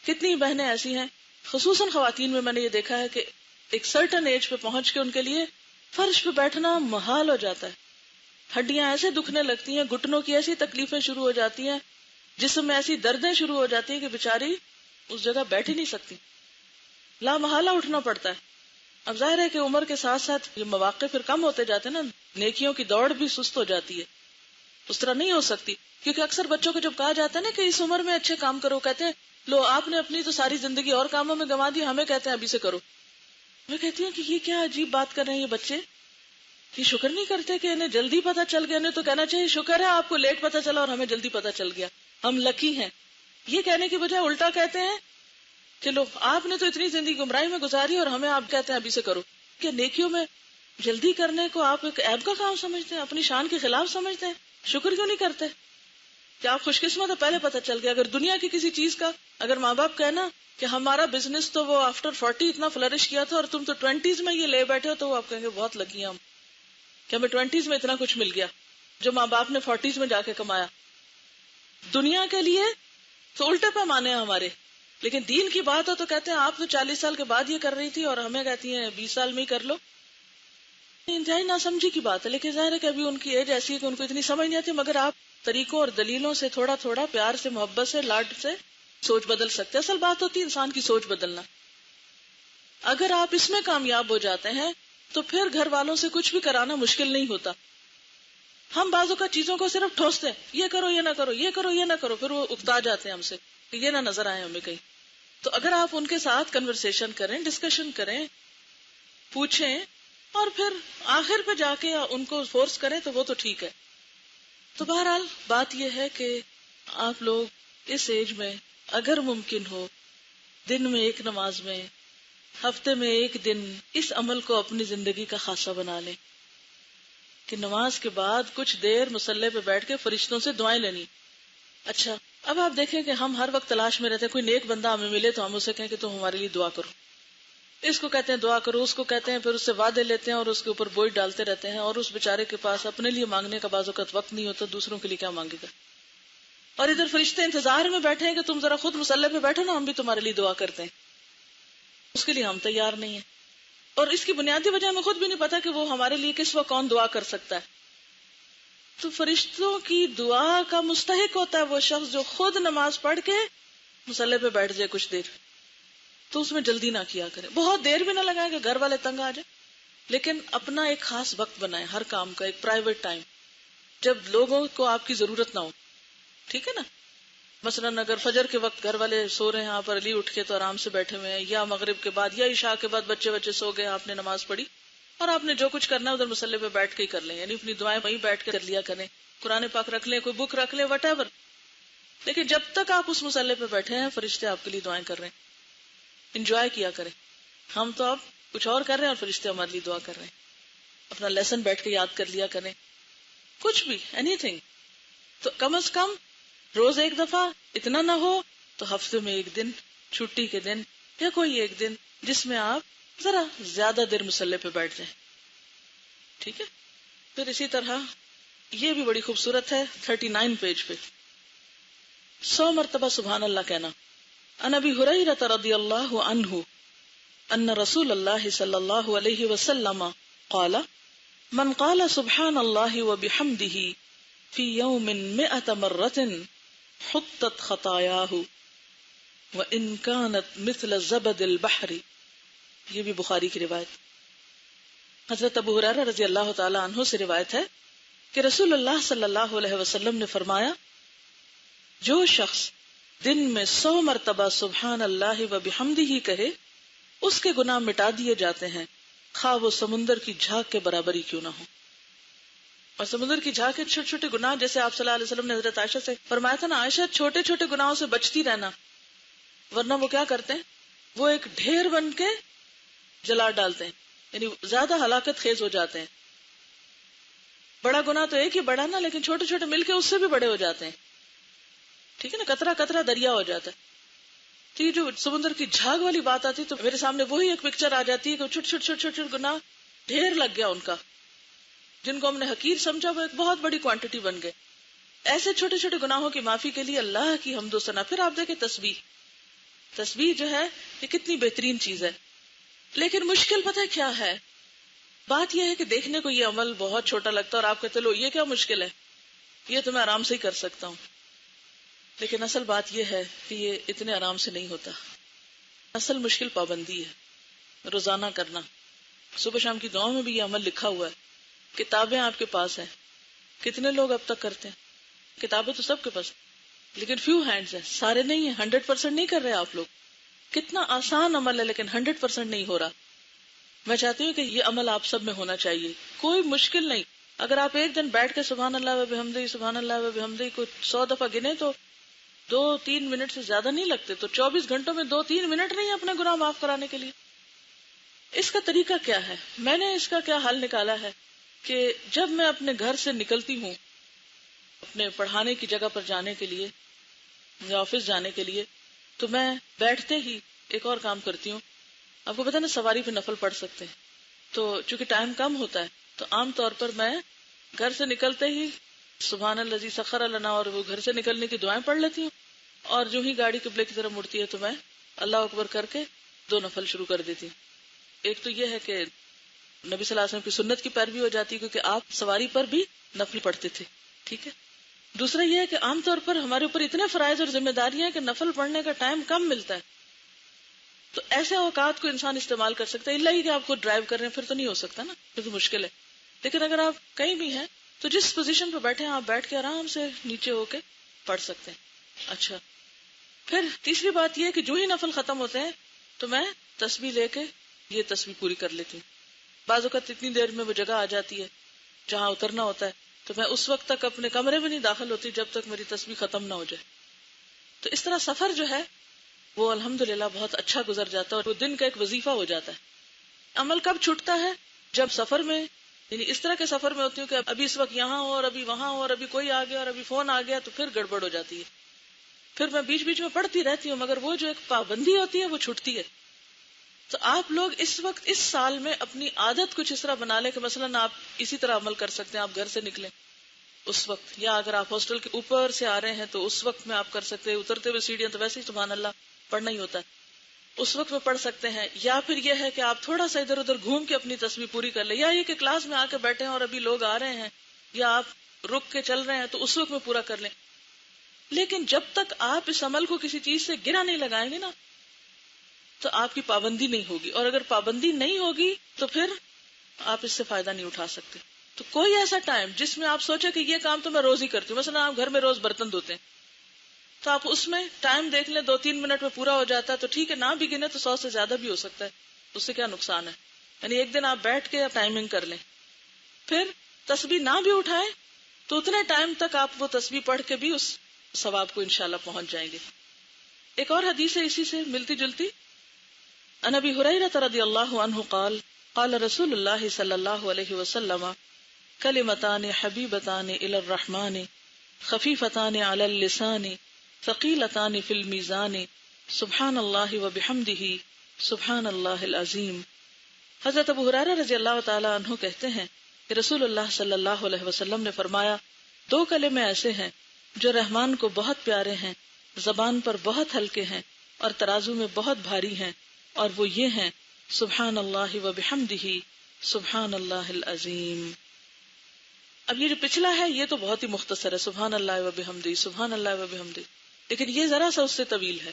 کتنی بہنیں ایسی ہیں خصوصاً خواتین میں نے یہ دیکھا ہے کہ ایک سرٹن ایج پہ پہنچ کے ان کے لیے فرش پہ بیٹھنا محال ہو جاتا ہے. ہڈیاں ایسے دکھنے لگتی ہیں، گھٹنوں کی ایسی تکلیفیں شروع ہو جاتی ہیں، جسم میں ایسی دردیں شروع ہو جاتی ہیں کہ بیچاری اس جگہ بیٹھ ہی نہیں سکتی، لا محالہ اٹھنا پڑتا ہے. اب ظاہر ہے کہ عمر کے ساتھ ساتھ یہ مواقع پھر کم ہوتے جاتے ہیں نا، نیکیوں کی دوڑ بھی سست ہو جاتی ہے، اس طرح نہیں ہو سکتی. کیونکہ اکثر بچوں کو جب کہا جاتا ہے نا کہ اس عمر میں اچھے کام کرو، کہتے ہیں لو آپ نے اپنی تو ساری زندگی اور کاموں میں گنوا دی، ہمیں کہتے ہیں ابھی سے کرو. میں کہتی ہوں کہ یہ کیا عجیب بات کر رہے ہیں یہ بچے، یہ شکر نہیں کرتے کہ انہیں جلدی پتا چل گیا. انہیں تو کہنا چاہیے شکر ہے آپ کو لیٹ پتا چلا اور ہمیں جلدی پتا چل گیا، ہم لکی ہیں. یہ کہنے کی بجائے الٹا کہتے ہیں کہ لو آپ نے تو اتنی زندگی گمراہی میں گزاری اور ہمیں آپ کہتے ہیں ابھی سے کرو. کہ نیکیوں میں جلدی کرنے کو آپ ایک عیب کا کام سمجھتے ہیں، اپنی شان کے خلاف سمجھتے ہیں. شکر کیوں نہیں کرتے کہ آپ خوش قسمت ہے پہلے پتہ چل گیا. اگر دنیا کی کسی چیز کا اگر ماں باپ کہنا کہ ہمارا بزنس تو وہ آفٹر 40 اتنا فلرش کیا تھا اور تم تو 20s میں یہ لے بیٹھے ہو، تو وہ آپ کہیں گے بہت لکی ہیں ہم کہ ہمیں 20s میں اتنا کچھ مل گیا جو ماں باپ نے 40s میں جا کے کمایا. دنیا کے لیے تو الٹے پیمانے ہیں ہمارے، لیکن دین کی بات ہو تو کہتے ہیں آپ تو 40 سال کے بعد یہ کر رہی تھی اور ہمیں کہتی ہیں 20 سال میں ہی کر لو. انتہائی ناسمجھی کی بات ہے، لیکن ظاہر ہے کہ ابھی ان کی ایج ایسی ہے کہ ان کو اتنی سمجھ نہیں آتی. مگر آپ طریقوں اور دلیلوں سے تھوڑا تھوڑا پیار سے، محبت سے، لاڈ سے سوچ بدل سکتے. اصل بات ہوتی ہے انسان کی سوچ بدلنا. اگر آپ اس میں کامیاب ہو جاتے ہیں تو پھر گھر والوں سے کچھ بھی کرانا مشکل نہیں ہوتا. ہم بعضوں کا چیزوں کو صرف ٹھوستے ہیں، یہ کرو یہ نہ کرو، یہ کرو یہ نہ کرو، پھر وہ اکتا جاتے ہیں ہم سے کہ یہ نہ نظر آئے ہمیں کہیں. تو اگر آپ ان کے ساتھ کنورسیشن کریں، ڈسکشن کریں، پوچھیں اور پھر آخر پہ جا کے ان کو فورس کریں تو وہ تو ٹھیک ہے. تو بہرحال بات یہ ہے کہ آپ لوگ اس ایج میں اگر ممکن ہو دن میں ایک نماز میں، ہفتے میں ایک دن اس عمل کو اپنی زندگی کا خاصہ بنا لیں کہ نماز کے بعد کچھ دیر مصلی پہ بیٹھ کے فرشتوں سے دعائیں لینی. اچھا اب آپ دیکھیں کہ ہم ہر وقت تلاش میں رہتے ہیں، کوئی نیک بندہ ہمیں ملے تو ہم اسے کہیں کہ تم ہمارے لیے دعا کرو. اس کو کہتے ہیں دعا کرو، اس کو کہتے ہیں، پھر اس سے وعدے لیتے ہیں اور اس کے اوپر بوجھ ڈالتے رہتے ہیں. اور اس بیچارے کے پاس اپنے لیے مانگنے کا بعض اوقات وقت نہیں ہوتا، دوسروں کے لیے کیا مانگے گا. اور ادھر فرشتے انتظار میں بیٹھے ہیں کہ تم ذرا خود مصلی پہ بیٹھو نا، ہم بھی تمہارے لیے دعا کرتے ہیں. اس کے لیے ہم تیار نہیں ہیں. اور اس کی بنیادی وجہ ہمیں خود بھی نہیں پتا کہ وہ ہمارے لیے کس وقت کون دعا کر سکتا ہے. تو فرشتوں کی دعا کا مستحق ہوتا ہے وہ شخص جو خود نماز پڑھ کے مصلی پہ بیٹھ جائے کچھ دیر. تو اس میں جلدی نہ کیا کرے، بہت دیر بھی نہ لگائے کہ گھر والے تنگ آ جائیں، لیکن اپنا ایک خاص وقت بنائیں ہر کام کا، ایک پرائیویٹ ٹائم جب لوگوں کو آپ کی ضرورت نہ ہو. ٹھیک ہے نا؟ مثلاً اگر فجر کے وقت گھر والے سو رہے ہیں، آپ علی اٹھ کے تو آرام سے بیٹھے ہوئے ہیں، یا مغرب کے بعد یا عشاء کے بعد بچے سو گئے، آپ نے نماز پڑھی اور آپ نے جو کچھ کرنا ہے ادھر مصلی پہ بیٹھ کے ہی کر لیں. یعنی اپنی دعائیں وہیں بیٹھ کے کر لیا کریں، قرآن پاک رکھ لیں، کوئی بک رکھ لیں، وٹ ایور. لیکن جب تک آپ اس مصلی پہ بیٹھے ہیں فرشتے آپ کے لیے دعائیں کر رہے ہیں. انجوائے کیا کریں. ہم تو اب کچھ اور کر رہے ہیں اور فرشتے ہمارے لیے دعا کر رہے ہیں. اپنا لیسن بیٹھ کے یاد کر لیا کریں، کچھ بھی، اینی تھنگ. تو کم از کم روز ایک دفعہ، اتنا نہ ہو تو ہفتے میں ایک دن، چھٹی کے دن یا کوئی ایک دن جس میں آپ ذرا زیادہ دیر مصلی پہ بیٹھ جائیں. ٹھیک ہے. پھر اسی طرح یہ بھی بڑی خوبصورت ہے 39 پیج پہ 100 مرتبہ سبحان اللہ کہنا. عن ابی ہریرہ رضی اللہ عنہ ان رسول اللہ صلی اللہ علیہ وسلم قال من قال سبحان اللہ وبحمدہ فی یوم 100 مرۃ حطت خطایاہ وان کانت مثل زبد البحر. یہ بھی بخاری کی روایت. حضرت ابو ہریرہ رضی اللہ تعالی عنہ سے روایت ہے کہ رسول اللہ صلی اللہ علیہ وسلم نے فرمایا، جو شخص دن میں 100 مرتبہ سبحان اللہ و بحمدہ کہے اس کے گناہ مٹا دیے جاتے ہیں، خواہ وہ سمندر کی جھاگ کے برابر ہی کیوں نہ ہو. اور سمندر کی جھاگ کے چھوٹے چھوٹے گناہ، جیسے آپ صلی اللہ علیہ وسلم نے حضرت عائشہ سے فرمایا تھا نا، عائشہ چھوٹے چھوٹے گناہوں سے بچتی رہنا، ورنہ وہ کیا کرتے ہیں، وہ ایک ڈھیر بن کے جلا ڈالتے ہیں، یعنی زیادہ ہلاکت خیز ہو جاتے ہیں. بڑا گناہ تو ایک ہی بڑا نا، لیکن چھوٹے چھوٹے مل کے اس سے بھی بڑے ہو جاتے ہیں. ٹھیک ہے نا، قطرہ قطرہ دریا ہو جاتا ہے. تو یہ جو سمندر کی جھاگ والی بات آتی تو میرے سامنے وہی ایک پکچر آ جاتی ہے کہ چھوٹے چھوٹے چھوٹے چھوٹے گناہ ڈھیر لگ گیا ان کا، جن کو ہم نے حقیر سمجھا وہ ایک بہت بڑی کوانٹٹی بن گئے. ایسے چھوٹے چھوٹے گناہوں کی معافی کے لیے اللہ کی حمد و ثنا. پھر آپ دیکھیں تسبیح تسبیح جو ہے یہ کتنی بہترین چیز ہے. لیکن مشکل پتہ ہے کیا ہے؟ بات یہ ہے کہ دیکھنے کو یہ عمل بہت چھوٹا لگتا ہے اور آپ کہتے لو یہ کیا مشکل ہے، یہ تو میں آرام سے ہی کر سکتا ہوں. لیکن اصل بات یہ ہے کہ یہ اتنے آرام سے نہیں ہوتا. اصل مشکل پابندی ہے، روزانہ کرنا. صبح شام کی دعاؤں میں بھی یہ عمل لکھا ہوا ہے. کتابیں آپ کے پاس ہیں، کتنے لوگ اب تک کرتے ہیں؟ کتابیں تو سب کے پاس، لیکن فیو ہینڈز ہیں، سارے نہیں ہیں. 100% نہیں کر رہے آپ لوگ. کتنا آسان عمل ہے لیکن 100% نہیں ہو رہا. میں چاہتی ہوں کہ یہ عمل آپ سب میں ہونا چاہیے. کوئی مشکل نہیں. اگر آپ ایک دن بیٹھ کے سبحان اللہ و بحمدہ سبحان اللہ و بحمدہ کو 100 دفعہ گنے تو 2-3 منٹ سے زیادہ نہیں لگتے. تو 24 گھنٹوں میں 2-3 منٹ نہیں اپنے گناہ معاف کرانے کے لیے. اس کا طریقہ کیا ہے؟ میں نے اس کا کیا حل نکالا ہے کہ جب میں اپنے گھر سے نکلتی ہوں اپنے پڑھانے کی جگہ پر جانے کے لیے یا آفس جانے کے لیے، تو میں بیٹھتے ہی ایک اور کام کرتی ہوں. آپ کو پتا نا سواری پہ نفل پڑھ سکتے ہیں، تو چونکہ ٹائم کم ہوتا ہے تو عام طور پر میں گھر سے نکلتے ہی سبحان الذی سخر لنا اور وہ گھر سے نکلنے کی دعائیں پڑھ لیتی ہوں، اور جو ہی گاڑی قبلے کی طرف مڑتی ہے تو میں اللہ اکبر کر کے 2 نفل شروع کر دیتی ہوں. ایک تو یہ ہے کہ نبی صلی اللہ علیہ وسلم کی سنت کی پیروی ہو جاتی ہے کیونکہ آپ سواری پر بھی نفل پڑھتے تھے. ٹھیک ہے. دوسرا یہ ہے کہ عام طور پر ہمارے اوپر اتنے فرائض اور ذمہ داریاں ہیں کہ نفل پڑھنے کا ٹائم کم ملتا ہے. تو ایسے اوقات کو انسان استعمال کر سکتا ہے. اللہ ہی کہ آپ خود ڈرائیو کر رہے ہیں پھر تو نہیں ہو سکتا نا، پھر تو مشکل ہے. لیکن اگر آپ کہیں بھی ہیں تو جس پوزیشن پہ بیٹھے ہیں آپ بیٹھ کے آرام سے نیچے ہو کے پڑھ سکتے ہیں. اچھا، پھر تیسری بات یہ کہ جو ہی نفل ختم ہوتے ہیں تو میں تسبیح لے کے یہ تسبیح پوری کر لیتی ہوں. بعض اوقات اتنی دیر میں وہ جگہ آ جاتی ہے جہاں اترنا ہوتا ہے تو میں اس وقت تک اپنے کمرے میں نہیں داخل ہوتی جب تک میری تسبیح ختم نہ ہو جائے. تو اس طرح سفر جو ہے وہ الحمدللہ بہت اچھا گزر جاتا ہے اور وہ دن کا ایک وظیفہ ہو جاتا ہے. عمل کب چھوٹتا ہے؟ جب سفر میں، یعنی اس طرح کے سفر میں ہوتی ہوں کہ ابھی اس وقت یہاں ہو اور ابھی وہاں ہو اور ابھی کوئی آ گیا اور ابھی فون آ گیا تو پھر گڑبڑ ہو جاتی ہے. پھر میں بیچ بیچ میں پڑھتی رہتی ہوں مگر وہ جو ایک پابندی ہوتی ہے وہ چھوٹتی ہے. تو آپ لوگ اس وقت اس سال میں اپنی عادت کچھ اس طرح بنا لیں کہ مثلاً آپ اسی طرح عمل کر سکتے ہیں. آپ گھر سے نکلیں اس وقت، یا اگر آپ ہاسٹل کے اوپر سے آ رہے ہیں تو اس وقت میں آپ کر سکتے ہیں. اترتے ہوئے سیڑھیاں تو ویسے ہی سبحان اللہ پڑھنا ہی ہوتا ہے، اس وقت میں پڑھ سکتے ہیں. یا پھر یہ ہے کہ آپ تھوڑا سا ادھر ادھر گھوم کے اپنی تسبیح پوری کر لیں. یا یہ کہ کلاس میں آ کے بیٹھے ہیں اور ابھی لوگ آ رہے ہیں یا آپ رک کے چل رہے ہیں تو اس وقت میں پورا کر لیں. لیکن جب تک آپ اس عمل کو کسی چیز سے گرا نہیں لگائیں گے نا تو آپ کی پابندی نہیں ہوگی، اور اگر پابندی نہیں ہوگی تو پھر آپ اس سے فائدہ نہیں اٹھا سکتے. تو کوئی ایسا ٹائم جس میں آپ سوچے کہ یہ کام تو میں روز ہی کرتی ہوں، مثلا آپ گھر میں روز برتن دھوتے ہیں تو آپ اس میں ٹائم دیکھ لیں 2-3 منٹ میں پورا ہو جاتا ہے تو ٹھیک ہے، نہ بھی گنے تو 100 سے زیادہ بھی ہو سکتا ہے، اس سے کیا نقصان ہے. یعنی ایک دن آپ بیٹھ کے ٹائمنگ کر لیں. پھر تسبیح نہ بھی اٹھائیں تو اتنے ٹائم تک آپ وہ تسبیح پڑھ کے بھی اس ثواب کو انشاءاللہ پہنچ جائیں گے. ایک اور حدیث ہے اسی سے ملتی جلتی. عن ابی ہریرہ رضی اللہ عنہ قال قال رسول اللہ صلی اللہ علیہ وسلم کلمتان حبیبتان الی الرحمن خفیفتان علی اللسان ثقیلتان فی المیزان سبحان اللہ وبحمدہ سبحان اللہ العظیم. حضرت ابو ہریرہ رضی اللہ تعالی عنہ کہتے ہیں کہ رسول اللہ صلی اللہ علیہ وسلم نے فرمایا 2 کلمے ایسے ہیں جو رحمان کو بہت پیارے ہیں، زبان پر بہت ہلکے ہیں اور ترازو میں بہت بھاری ہیں، اور وہ یہ ہیں سبحان اللہ وبحمدہ سبحان اللہ العظیم. اب یہ جو پچھلا ہے یہ تو بہت ہی مختصر ہے، سبحان اللہ وبحمدہ سبحان اللہ وبحمدہ، لیکن یہ ذرا سا اس سے طویل ہے.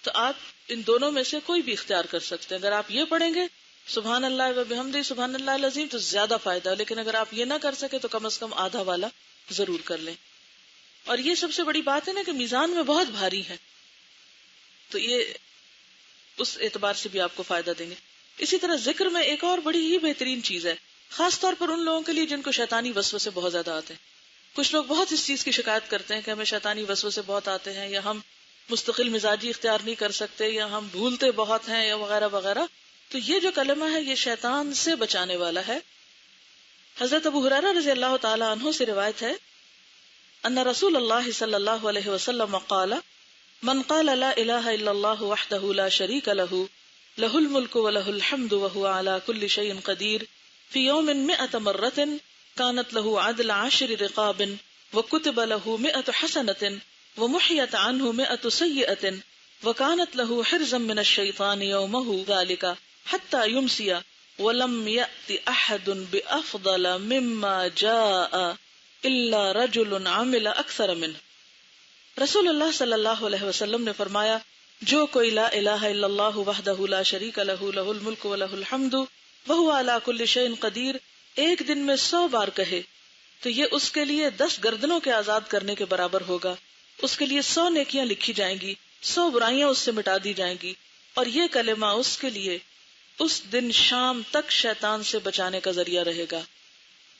تو آپ ان دونوں میں سے کوئی بھی اختیار کر سکتے ہیں. اگر آپ یہ پڑھیں گے سبحان اللہ وبحمدہ سبحان اللہ العظیم تو زیادہ فائدہ ہے، لیکن اگر آپ یہ نہ کر سکے تو کم از کم آدھا والا ضرور کر لیں. اور یہ سب سے بڑی بات ہے نا کہ میزان میں بہت بھاری ہے، تو یہ اس اعتبار سے بھی آپ کو فائدہ دیں گے. اسی طرح ذکر میں ایک اور بڑی ہی بہترین چیز ہے، خاص طور پر ان لوگوں کے لیے جن کو شیطانی وسوسے بہت زیادہ آتے ہیں. کچھ لوگ بہت اس چیز کی شکایت کرتے ہیں کہ ہمیں شیطانی وسوسے بہت آتے ہیں، یا ہم مستقل مزاجی اختیار نہیں کر سکتے، یا ہم بھولتے بہت ہیں، یا وغیرہ وغیرہ. تو یہ جو کلمہ ہے یہ شیطان سے بچانے والا ہے. حضرت ابو ہریرہ رضی اللہ تعالی عنہ سے روایت ہے ان رسول اللہ صلی اللہ علیہ وسلم قال من قال لا الہ الا اللہ وحدہ لا شریک لہ لہ الملک ولہ الحمد وہو علی کل شیء قدیر فی یوم 100 مرۃ کانت لہ عدل 10 رقاب وکتب لہ 100 حسنۃ ومحیت عنہ 100 سیئۃ وَكَانَتْ لَهُ حِرْزًا مِّنَ الشَّيْطَانِ يَوْمَهُ ذَلِكَ حَتَّى يُمْسِيَ وَلَمْ يَأْتِ أَحَدٌ بِأَفْضَلَ مِمَّا جَاءَ إِلَّا رَجُلٌ عَمِلَ أَكْثَرَ مِنْهُ۔ رسول اللہ صلی اللہ علیہ وسلم نے فرمایا، جو کوئی لا الہ الا اللہ وحدہ لا شریک لہ لہ الملک ولہ الحمد وہو علی کل شیء قدیر ایک دن میں 100 بار کہے تو یہ اس کے لیے 10 گردنوں کے آزاد کرنے کے برابر ہوگا، اس کے لیے 100 نیکیاں لکھی جائیں گی، 100 برائیاں اس سے مٹا دی جائیں گی، اور یہ کلمہ اس کے لیے اس دن شام تک شیطان سے بچانے کا ذریعہ رہے گا۔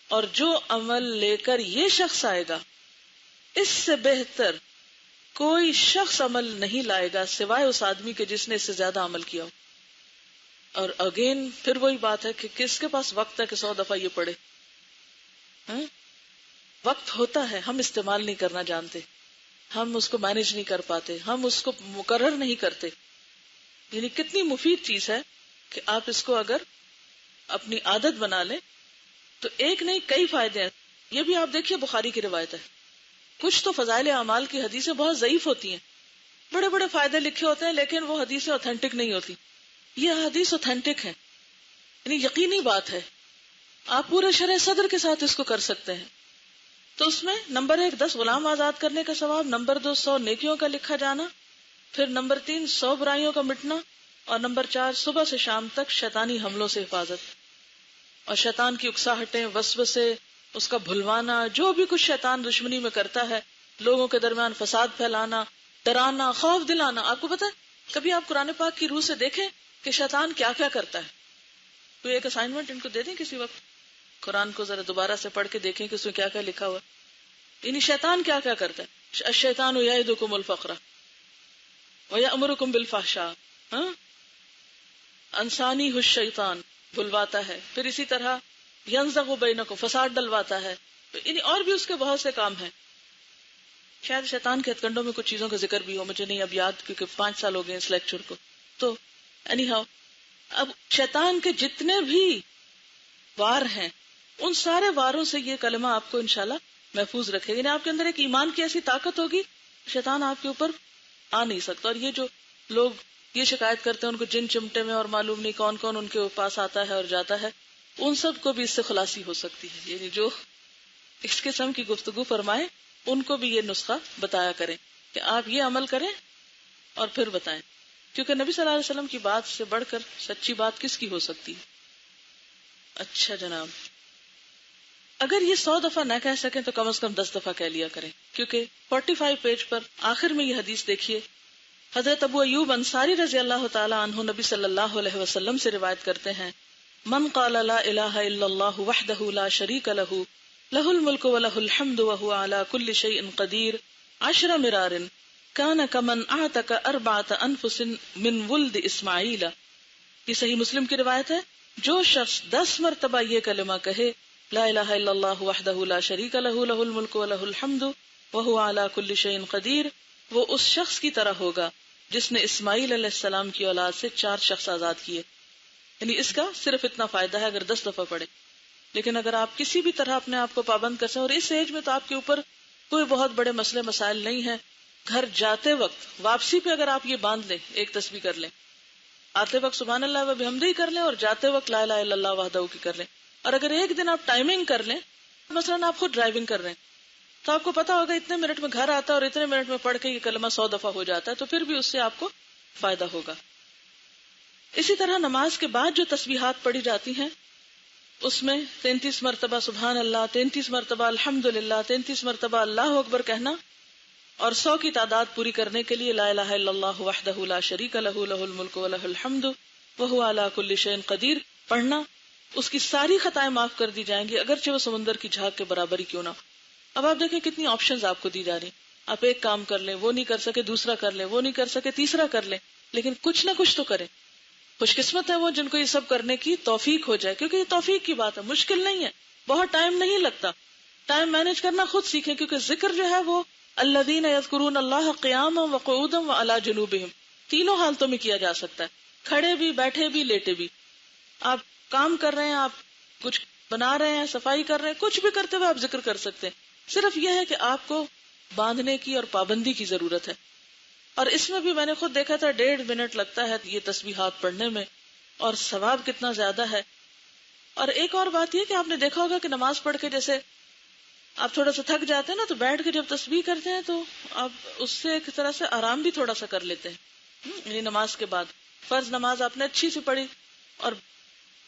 اور جو عمل لے کر یہ شخص آئے گا، اس سے بہتر کوئی شخص عمل نہیں لائے گا سوائے اس آدمی کے جس نے اس سے زیادہ عمل کیا ہو۔ اور اگین پھر وہی بات ہے کہ کس کے پاس وقت ہے کہ 100 دفعہ یہ پڑھے؟ وقت ہوتا ہے، ہم استعمال نہیں کرنا جانتے، ہم اس کو مینج نہیں کر پاتے، ہم اس کو مقرر نہیں کرتے۔ یعنی کتنی مفید چیز ہے کہ آپ اس کو اگر اپنی عادت بنا لیں تو ایک نہیں کئی فائدے ہیں۔ یہ بھی آپ دیکھیے بخاری کی روایت ہے، کچھ تو فضائل اعمال کی حدیثیں بہت ضعیف ہوتی ہیں، بڑے بڑے فائدے لکھے ہوتے ہیں لیکن وہ حدیثیں اوتھینٹک نہیں ہوتی۔ یہ حدیث اوتھینٹک ہے، یعنی یقینی بات ہے، آپ پورے شرح صدر کے ساتھ اس کو کر سکتے ہیں۔ تو اس میں نمبر 1 10 غلام آزاد کرنے کا ثواب، نمبر 2 100 نیکیوں کا لکھا جانا، پھر نمبر 3 100 برائیوں کا مٹنا، اور نمبر 4 صبح سے شام تک شیطانی حملوں سے حفاظت۔ اور شیطان کی اکساہٹیں، وسوسے، اس کا بھلوانا، جو بھی کچھ شیطان دشمنی میں کرتا ہے، لوگوں کے درمیان فساد پھیلانا، ڈرانا، خوف دلانا۔ آپ کو پتا ہے کبھی آپ قرآن پاک کی روح سے دیکھیں کہ شیطان کیا کیا کرتا ہے؟ کوئی ایک اسائنمنٹ ان کو دے دیں کسی وقت، قرآن کو ذرا دوبارہ سے پڑھ کے دیکھیں کہ اس میں کیا کیا لکھا ہوا ہے۔ یعنی شیطان کیا کیا کرتا ہے؟ الشیطان یعدکم الفقر ویأمرکم بالفحشاء، انسانی الشیطان بھلواتا ہے، پھر اسی طرح ینزغ بینکم فساد ڈلواتا ہے، یعنی اور بھی اس کے بہت سے کام ہیں۔ شاید شیطان کے ہتھ کنڈوں میں کچھ چیزوں کا ذکر بھی ہو، مجھے نہیں اب یاد کیونکہ 5 سال ہو گئے اس لیکچر کو۔ تو اینی ہاؤ، اب شیطان کے جتنے بھی وار ہیں ان سارے واروں سے یہ کلمہ آپ کو انشاءاللہ محفوظ رکھے گا۔ یعنی آپ کے اندر ایک ایمان کی ایسی طاقت ہوگی، شیطان آپ کے اوپر آ نہیں سکتا۔ اور یہ جو لوگ یہ شکایت کرتے ہیں ان کو جن چمٹے میں اور معلوم نہیں کون کون ان کے پاس آتا ہے اور جاتا ہے، ان سب کو بھی اس سے خلاصی ہو سکتی ہے۔ یعنی جو اس قسم کی گفتگو فرمائے ان کو بھی یہ نسخہ بتایا کریں کہ آپ یہ عمل کریں اور پھر بتائیں، کیونکہ نبی صلی اللہ علیہ وسلم کی بات سے بڑھ کر سچی بات کس کی ہو سکتی ہے؟ اچھا جناب، اگر یہ 100 دفعہ نہ کہہ سکیں تو کم از کم 10 دفعہ کہہ لیا کریں، کیونکہ 45 پیج پر آخر میں یہ حدیث دیکھیے، حضرت ابو ایوب انصاری رضی اللہ تعالی عنہ نبی صلی اللہ علیہ وسلم سے روایت کرتے ہیں، من قال لا الہ الا اللہ وحدہ لا شریک لہ لہ الملک ولہ الحمد وہو علی کل شیء قدیر 10 مرار کان کمن اعتق 4 انفس من ولد اسماعیل۔ یہ صحیح مسلم کی روایت ہے، جو شخص 10 مرتبہ یہ کلمہ کہے لا الہ الا اللہ وحدہ لا شریک لہ لہ الملک ولہ الحمد وہو علی کل شیء قدیر، وہ اس شخص کی طرح ہوگا جس نے اسماعیل علیہ السلام کی اولاد سے 4 شخص آزاد کیے۔ یعنی اس کا صرف اتنا فائدہ ہے اگر 10 دفعہ پڑھے، لیکن اگر آپ کسی بھی طرح اپنے آپ کو پابند کر سکیں، اور اس ایج میں تو آپ کے اوپر کوئی بہت بڑے مسئلے مسائل نہیں ہیں، گھر جاتے وقت واپسی پہ اگر آپ یہ باندھ لیں، ایک تسبیح کر لیں، آتے وقت سبحان اللہ و بحمدہ کر لیں اور جاتے وقت لا الہ الا اللہ وحدہ کی کر لیں۔ اور اگر ایک دن آپ ٹائمنگ کر لیں، مثلا آپ خود ڈرائیونگ کر رہے ہیں تو آپ کو پتا ہوگا اتنے منٹ میں گھر آتا ہے اور اتنے منٹ میں پڑھ کے یہ کلمہ 100 دفعہ ہو جاتا ہے، تو پھر بھی اس سے آپ کو فائدہ ہوگا۔ اسی طرح نماز کے بعد جو تسبیحات پڑھی جاتی ہیں اس میں 33 مرتبہ سبحان اللہ، 33 مرتبہ الحمدللہ، 33 مرتبہ اللہ اکبر کہنا، اور 100 کی تعداد پوری کرنے کے لیے لا الہ الا اللہ وحدہ لا شریک لہ لہ الملک ولہ الحمد وہو علی کل شیء قدیر پڑھنا، اس کی ساری خطائیں معاف کر دی جائیں گی، اگرچہ وہ سمندر کی جھاگ کے برابر ہی کیوں نہ۔ اب آپ دیکھیں کتنی آپشنز آپ کو دی جا رہی، آپ ایک کام کر لیں، وہ نہیں کر سکے دوسرا کر لیں، وہ نہیں کر سکے تیسرا کر لیں، لیکن کچھ نہ کچھ تو کریں۔ خوش قسمت ہے وہ جن کو یہ سب کرنے کی توفیق ہو جائے، کیونکہ یہ توفیق کی بات ہے، مشکل نہیں ہے، بہت ٹائم نہیں لگتا، ٹائم مینج کرنا خود سیکھیں، کیونکہ ذکر جو ہے وہ الذین یذکرون اللہ قیاما وقعودا وعلی جنوبہم، تینوں حالتوں میں کیا جا سکتا ہے، کھڑے بھی، بیٹھے بھی، لیٹے بھی۔ آپ کام کر رہے ہیں، آپ کچھ بنا رہے ہیں، صفائی کر رہے ہیں، کچھ بھی کرتے ہوئے آپ ذکر کر سکتے ہیں، صرف یہ ہے کہ آپ کو باندھنے کی اور پابندی کی ضرورت ہے۔ اور اس میں بھی میں نے خود دیکھا تھا 1.5 منٹ لگتا ہے یہ تسبیحات پڑھنے میں، اور ثواب کتنا زیادہ ہے. اور ایک اور بات یہ کہ آپ نے دیکھا ہوگا کہ نماز پڑھ کے جیسے آپ تھوڑا سا تھک جاتے ہیں نا، تو بیٹھ کے جب تسبیح کرتے ہیں تو آپ اس سے ایک طرح سے آرام بھی تھوڑا سا کر لیتے ہیں. یعنی نماز کے بعد فرض نماز آپ نے اچھی سی پڑھی اور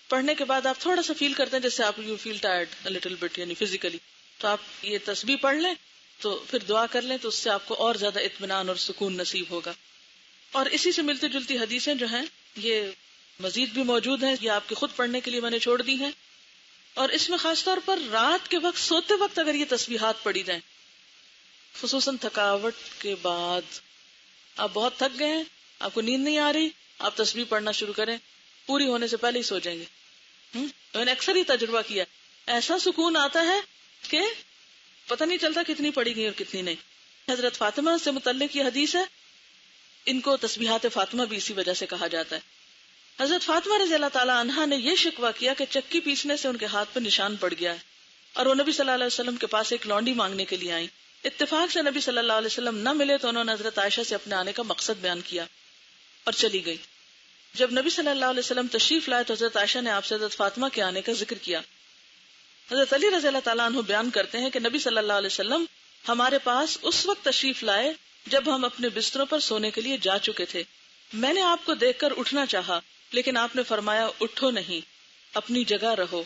پڑھنے کے بعد آپ تھوڑا سا فیل کرتے ہیں جیسے آپ you feel tired little bit, یعنی فزیکلی، تو آپ یہ تسبیح پڑھ لیں تو پھر دعا کر لیں، تو اس سے آپ کو اور زیادہ اطمینان اور سکون نصیب ہوگا. اور اسی سے ملتی جلتی حدیثیں جو ہیں یہ مزید بھی موجود ہیں، یہ آپ کے خود پڑھنے کے لیے میں نے چھوڑ دی ہیں. اور اس میں خاص طور پر رات کے وقت سوتے وقت اگر یہ تسبیحات پڑھی جائیں، خصوصاً تھکاوٹ کے بعد، آپ بہت تھک گئے ہیں، آپ کو نیند نہیں آ رہی، آپ تسبیح پڑھنا شروع کریں، پوری ہونے سے پہلے ہی سو جائیں گے. میں نے اکثر ہی تجربہ کیا، ایسا سکون آتا ہے کہ پتہ نہیں چلتا کتنی پڑھی گئی اور کتنی نہیں. حضرت فاطمہ سے متعلق یہ حدیث ہے، ان کو تسبیحات فاطمہ بھی اسی وجہ سے کہا جاتا ہے. حضرت فاطمہ رضی اللہ تعالی عنہا نے یہ شکوہ کیا کہ چکی پیسنے سے ان کے ہاتھ پر نشان پڑ گیا ہے، اور وہ نبی صلی اللہ علیہ وسلم کے پاس ایک لونڈی مانگنے کے لیے آئیں. اتفاق سے نبی صلی اللہ علیہ وسلم نہ ملے تو انہوں نے حضرت عائشہ سے اپنے آنے کا مقصد بیان کیا اور چلی گئی. جب نبی صلی اللہ علیہ وسلم تشریف لائے تو حضرت عائشہ نے آپ سے حضرت فاطمہ کے آنے کا ذکر کیا. حضرت علی رضی اللہ تعالیٰ عنہ بیان کرتے ہیں کہ نبی صلی اللہ علیہ وسلم ہمارے پاس اس وقت تشریف لائے جب ہم اپنے بستروں پر سونے کے لیے جا چکے تھے. میں نے آپ کو دیکھ کر اٹھنا چاہا لیکن آپ نے فرمایا اٹھو نہیں، اپنی جگہ رہو.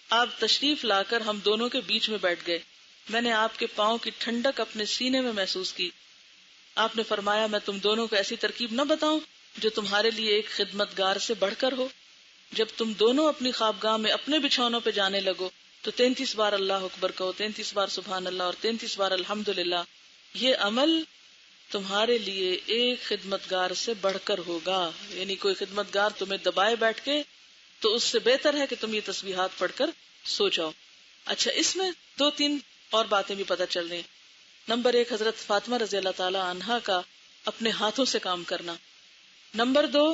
آپ تشریف لا کر ہم دونوں کے بیچ میں بیٹھ گئے. میں نے آپ کے پاؤں کی ٹھنڈک اپنے سینے میں محسوس کی. آپ نے فرمایا میں تم دونوں کو ایسی ترکیب نہ بتاؤں جو تمہارے لیے ایک خدمتگار سے بڑھ کر ہو. جب تم دونوں اپنی خوابگاہ میں اپنے بچھونوں پہ جانے لگو تو 33 بار اللہ اکبر کہو، 33 بار سبحان اللہ اور 33 بار الحمدللہ. یہ عمل تمہارے لیے ایک خدمتگار سے بڑھ کر ہوگا. یعنی کوئی خدمتگار تمہیں دبائے بیٹھ کے تو اس سے بہتر ہے کہ تم یہ تسبیحات پڑھ کر سو جاؤ. اچھا، اس میں 2-3 اور باتیں بھی پتہ چل رہی ہیں. نمبر 1 حضرت فاطمہ رضی اللہ تعالی عنہا کا اپنے ہاتھوں سے کام کرنا. نمبر 2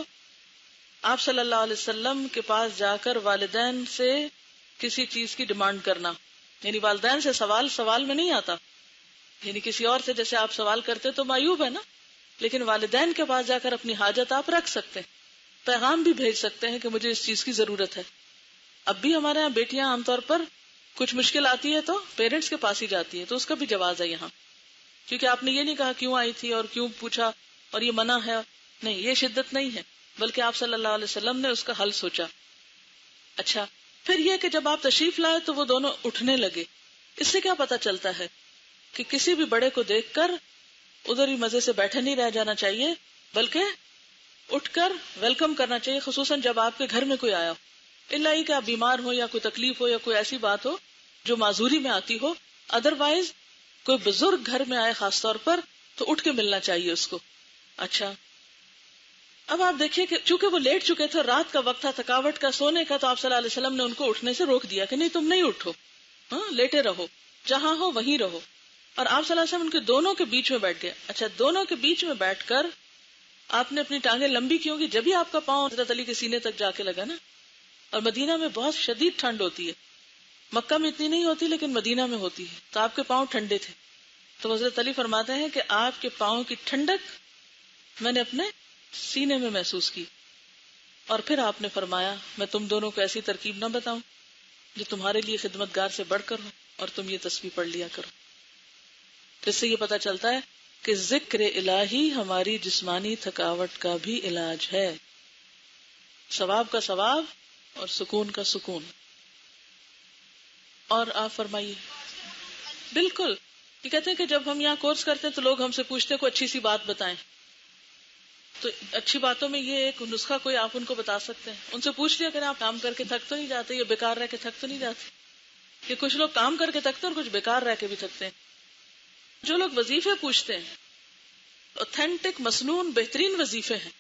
آپ صلی اللہ علیہ وسلم کے پاس جا کر والدین سے کسی چیز کی ڈیمانڈ کرنا. یعنی والدین سے سوال میں نہیں آتا، یعنی کسی اور سے جیسے آپ سوال کرتے تو معیوب ہے نا، لیکن والدین کے پاس جا کر اپنی حاجت آپ رکھ سکتے ہیں، پیغام بھی بھیج سکتے ہیں کہ مجھے اس چیز کی ضرورت ہے. اب بھی ہمارے یہاں بیٹیاں عام طور پر کچھ مشکل آتی ہے تو پیرنٹس کے پاس ہی جاتی ہے، تو اس کا بھی جواز ہے یہاں، کیونکہ آپ نے یہ نہیں کہا کیوں آئی تھی اور کیوں پوچھا اور یہ منع ہے، نہیں، یہ شدت نہیں ہے، بلکہ آپ صلی اللہ علیہ وسلم نے اس کا حل سوچا. اچھا، پھر یہ کہ جب آپ تشریف لائے تو وہ دونوں اٹھنے لگے. اس سے کیا پتا چلتا ہے کہ کسی بھی بڑے کو دیکھ کر ادھر ہی مزے سے بیٹھے نہیں رہ جانا چاہیے، بلکہ اٹھ کر ویلکم کرنا چاہیے، خصوصاً جب آپ کے گھر میں کوئی آیا ہو. الا یہ کہ آپ بیمار ہو یا کوئی تکلیف ہو یا کوئی ایسی بات ہو جو معذوری میں آتی ہو، ادروائز کوئی بزرگ گھر میں آئے خاص طور پر تو اٹھ کے ملنا چاہیے اس کو. اچھا، اب آپ دیکھیے کہ چونکہ وہ لیٹ چکے تھے، رات کا وقت تھا، تھکاوٹ کا، سونے کا، تو آپ صلی اللہ علیہ وسلم نے ان کو اٹھنے سے روک دیا کہ نہیں، تم نہیں اٹھو، ہاں لیٹے رہو، جہاں ہو وہیں رہو. اور آپ صلی اللہ علیہ وسلم ان کے دونوں کے بیچ میں بیٹھ گئے. اچھا، دونوں کے بیچ میں بیٹھ کر آپ نے اپنی ٹانگیں لمبی کی ہوگی، جب ہی آپ کا پاؤں حضرت علی کے سینے تک جا کے لگا نا. اور مدینہ میں بہت شدید ٹھنڈ ہوتی ہے، مکہ میں اتنی نہیں ہوتی لیکن مدینہ میں ہوتی ہے، تو آپ کے پاؤں ٹھنڈے تھے. تو حضرت علی فرماتے ہیں کہ آپ کے پاؤں کی ٹھنڈک میں نے اپنے سینے میں محسوس کی. اور پھر آپ نے فرمایا میں تم دونوں کو ایسی ترکیب نہ بتاؤں جو تمہارے لیے خدمتگار سے بڑھ کر ہو، اور تم یہ تسبیح پڑھ لیا کرو. اس سے یہ پتا چلتا ہے کہ ذکر الہی ہماری جسمانی تھکاوٹ کا بھی علاج ہے، ثواب کا ثواب اور سکون کا سکون. اور آپ فرمائیے. بالکل، یہ کہتے ہیں کہ جب ہم یہاں کورس کرتے ہیں تو لوگ ہم سے پوچھتے ہیں کوئی اچھی سی بات بتائیں، تو اچھی باتوں میں یہ ایک نسخہ کوئی آپ ان کو بتا سکتے ہیں. ان سے پوچھ لیا کریں آپ کام کر کے تھک تو نہیں جاتے، یا بیکار رہ کے تھک تو نہیں جاتے. کہ کچھ لوگ کام کر کے تھکتے ہیں اور کچھ بیکار رہ کے بھی تھکتے ہیں. جو لوگ وظیفے پوچھتے ہیں، اوتھینٹک مصنون بہترین وظیفے ہیں،